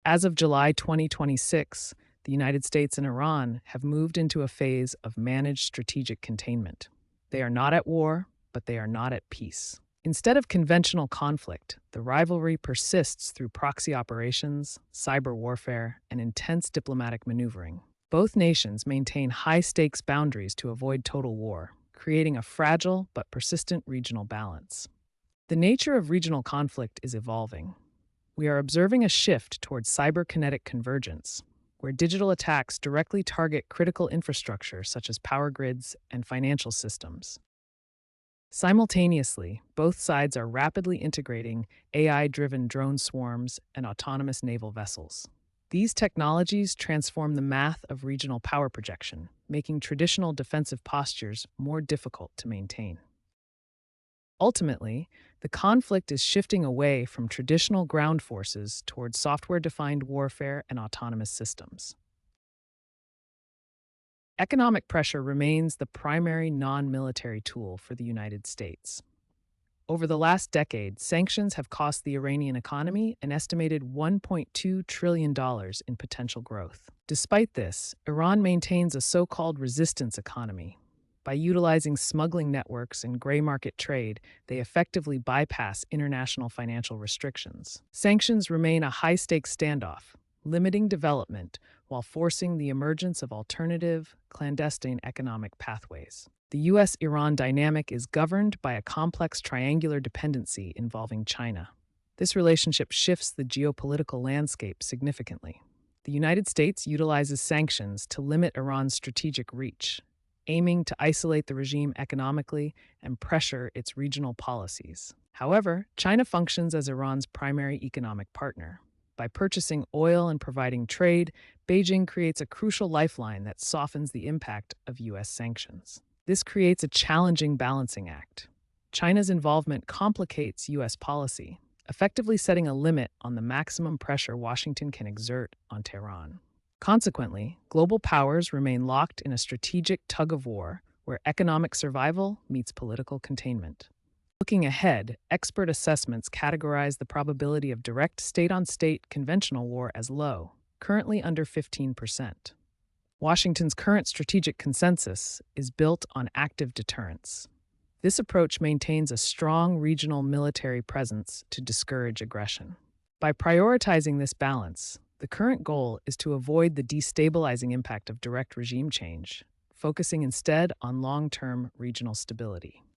As of July 2026, the United States and Iran have moved into a phase of managed strategic containment. They are not at war, but they are not at peace. Instead of conventional conflict, the rivalry persists through proxy operations, cyber warfare, and intense diplomatic maneuvering. Both nations maintain high stakes boundaries to avoid total war, creating a fragile but persistent regional balance. The nature of regional conflict is evolving. We are observing a shift towards cyberkinetic convergence, where digital attacks directly target critical infrastructure such as power grids and financial systems. Simultaneously, both sides are rapidly integrating AI-driven drone swarms and autonomous naval vessels. These technologies transform the math of regional power projection, making traditional defensive postures more difficult to maintain. Ultimately, the conflict is shifting away from traditional ground forces towards software-defined warfare and autonomous systems. Economic pressure remains the primary non-military tool for the United States. Over the last decade, sanctions have cost the Iranian economy an estimated $1.2 trillion in potential growth. Despite this, Iran maintains a so-called resistance economy. By utilizing smuggling networks and gray market trade, they effectively bypass international financial restrictions. Sanctions remain a high-stakes standoff, limiting development while forcing the emergence of alternative, clandestine economic pathways. The U.S.-Iran dynamic is governed by a complex triangular dependency involving China. This relationship shifts the geopolitical landscape significantly. The United States utilizes sanctions to limit Iran's strategic reach, aiming to isolate the regime economically and pressure its regional policies. However, China functions as Iran's primary economic partner. By purchasing oil and providing trade, Beijing creates a crucial lifeline that softens the impact of U.S. sanctions. This creates a challenging balancing act. China's involvement complicates U.S. policy, effectively setting a limit on the maximum pressure Washington can exert on Tehran. Consequently, global powers remain locked in a strategic tug-of-war where economic survival meets political containment. Looking ahead, expert assessments categorize the probability of direct state-on-state conventional war as low, currently under 15%. Washington's current strategic consensus is built on active deterrence. This approach maintains a strong regional military presence to discourage aggression. By prioritizing this balance, the current goal is to avoid the destabilizing impact of direct regime change, focusing instead on long-term regional stability.